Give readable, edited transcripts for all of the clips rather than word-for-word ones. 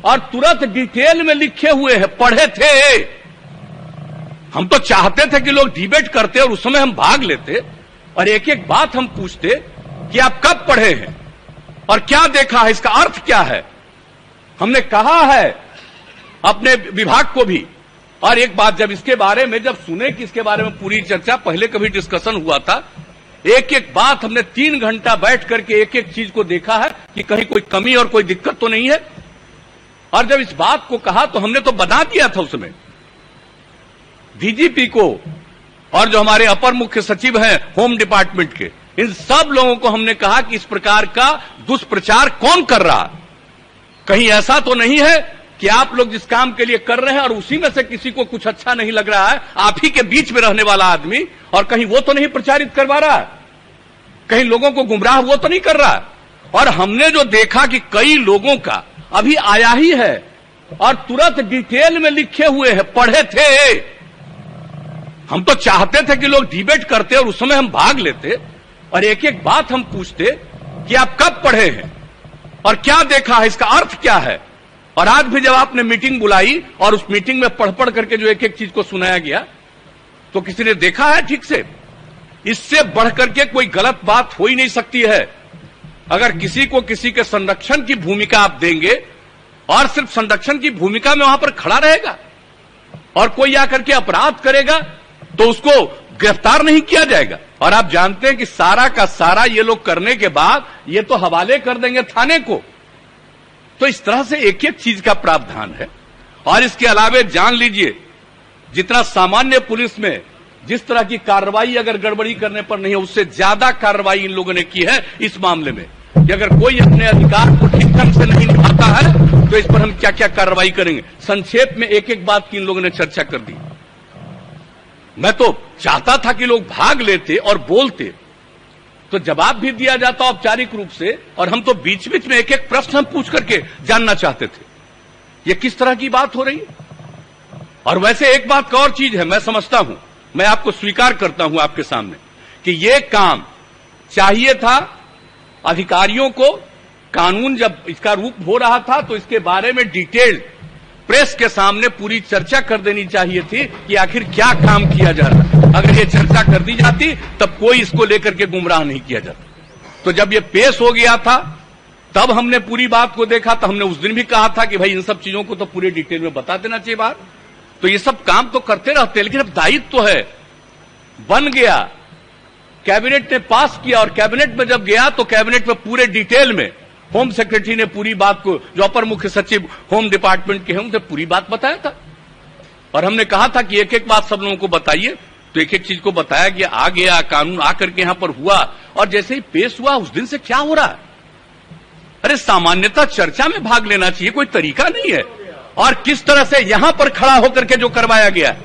और तुरंत डिटेल में लिखे हुए हैं, पढ़े थे। हम तो चाहते थे कि लोग डिबेट करते और उस समय हम भाग लेते और एक एक बात हम पूछते कि आप कब पढ़े हैं और क्या देखा है, इसका अर्थ क्या है। हमने कहा है अपने विभाग को भी। और एक बात, जब इसके बारे में जब सुने कि इसके बारे में पूरी चर्चा, पहले कभी डिस्कशन हुआ था, एक एक बात हमने 3 घंटा बैठ करके एक एक चीज को देखा है कि कहीं कोई कमी और कोई दिक्कत तो नहीं है। और जब इस बात को कहा तो हमने तो बता दिया था उसमें डीजीपी को और जो हमारे अपर मुख्य सचिव हैं होम डिपार्टमेंट के, इन सब लोगों को हमने कहा कि इस प्रकार का दुष्प्रचार कौन कर रहा है। कहीं ऐसा तो नहीं है कि आप लोग जिस काम के लिए कर रहे हैं और उसी में से किसी को कुछ अच्छा नहीं लग रहा है, आप ही के बीच में रहने वाला आदमी, और कहीं वो तो नहीं प्रचारित करवा रहा है, कहीं लोगों को गुमराह वो तो नहीं कर रहा है। और हमने जो देखा कि कई लोगों का अभी आया ही है और तुरंत डिटेल में लिखे हुए हैं, पढ़े थे। हम तो चाहते थे कि लोग डिबेट करते और उस समय हम भाग लेते और एक एक बात हम पूछते कि आप कब पढ़े हैं और क्या देखा है, इसका अर्थ क्या है। और आज भी जब आपने मीटिंग बुलाई और उस मीटिंग में पढ़ पढ़ करके जो एक एक चीज को सुनाया गया, तो किसी ने देखा है ठीक से। इससे बढ़ करके कोई गलत बात हो ही नहीं सकती है। अगर किसी को किसी के संरक्षण की भूमिका आप देंगे और सिर्फ संरक्षण की भूमिका में वहां पर खड़ा रहेगा और कोई आकर के अपराध करेगा तो उसको गिरफ्तार नहीं किया जाएगा। और आप जानते हैं कि सारा का सारा ये लोग करने के बाद ये तो हवाले कर देंगे थाने को। तो इस तरह से एक एक चीज का प्रावधान है। और इसके अलावे जान लीजिए, जितना सामान्य पुलिस में जिस तरह की कार्रवाई अगर गड़बड़ी करने पर नहीं है, उससे ज्यादा कार्रवाई इन लोगों ने की है इस मामले में कि अगर कोई अपने अधिकार को ठीक ढंग से नहीं निभाता है तो इस पर हम क्या क्या कार्रवाई करेंगे। संक्षेप में एक एक बात की इन लोगों ने चर्चा कर दी। मैं तो चाहता था कि लोग भाग लेते और बोलते तो जवाब भी दिया जाता औपचारिक रूप से, और हम तो बीच बीच में एक एक प्रश्न हम पूछ करके जानना चाहते थे ये किस तरह की बात हो रही है। और वैसे एक बात का और चीज है, मैं समझता हूं, मैं आपको स्वीकार करता हूं आपके सामने कि ये काम चाहिए था अधिकारियों को। कानून जब इसका रूप हो रहा था तो इसके बारे में डिटेल प्रेस के सामने पूरी चर्चा कर देनी चाहिए थी कि आखिर क्या काम किया जा रहा है। अगर ये चर्चा कर दी जाती तब कोई इसको लेकर के गुमराह नहीं किया जाता। तो जब ये पेश हो गया था तब हमने पूरी बात को देखा, तो हमने उस दिन भी कहा था कि भाई इन सब चीजों को तो पूरे डिटेल में बता देना चाहिए बात। तो ये सब काम तो करते रहते हैं, लेकिन अब दायित्व तो है, बन गया, कैबिनेट ने पास किया और कैबिनेट में जब गया तो कैबिनेट में पूरे डिटेल में होम सेक्रेटरी ने पूरी बात को, जो अपर मुख्य सचिव होम डिपार्टमेंट के हैं, उनसे पूरी बात बताया था। और हमने कहा था कि एक एक बात सब लोगों को बताइए, तो एक एक चीज को बताया गया, आ गया कानून आकर के यहां पर हुआ। और जैसे ही पेश हुआ उस दिन से क्या हो रहा है, अरे सामान्यतः चर्चा में भाग लेना चाहिए, कोई तरीका नहीं है। और किस तरह से यहां पर खड़ा होकर के जो करवाया गया,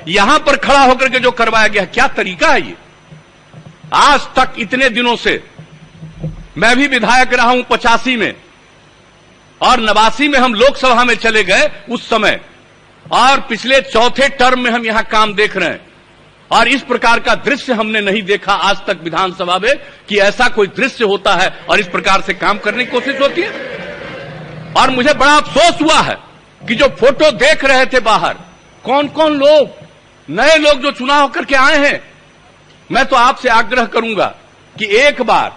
यहां पर खड़ा होकर के जो करवाया गया, क्या तरीका है ये। आज तक इतने दिनों से मैं भी विधायक रहा हूं 85 में और 89 में हम लोकसभा में चले गए उस समय, और पिछले चौथे टर्म में हम यहां काम देख रहे हैं। और इस प्रकार का दृश्य हमने नहीं देखा आज तक विधानसभा में कि ऐसा कोई दृश्य होता है और इस प्रकार से काम करने की कोशिश होती है। और मुझे बड़ा अफसोस हुआ है कि जो फोटो देख रहे थे बाहर, कौन कौन लोग, नए लोग जो चुनाव करके आए हैं, मैं तो आपसे आग्रह करूंगा कि एक बार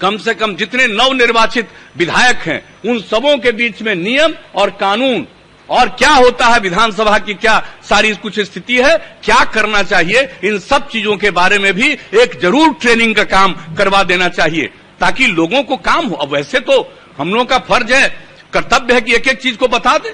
कम से कम जितने नवनिर्वाचित विधायक हैं उन सबों के बीच में नियम और कानून और क्या होता है विधानसभा की, क्या सारी कुछ स्थिति है, क्या करना चाहिए, इन सब चीजों के बारे में भी एक जरूर ट्रेनिंग का काम करवा देना चाहिए ताकि लोगों को काम हो। अब वैसे तो हम लोगों का फर्ज है, कर्तव्य है कि एक एक चीज को बता दें,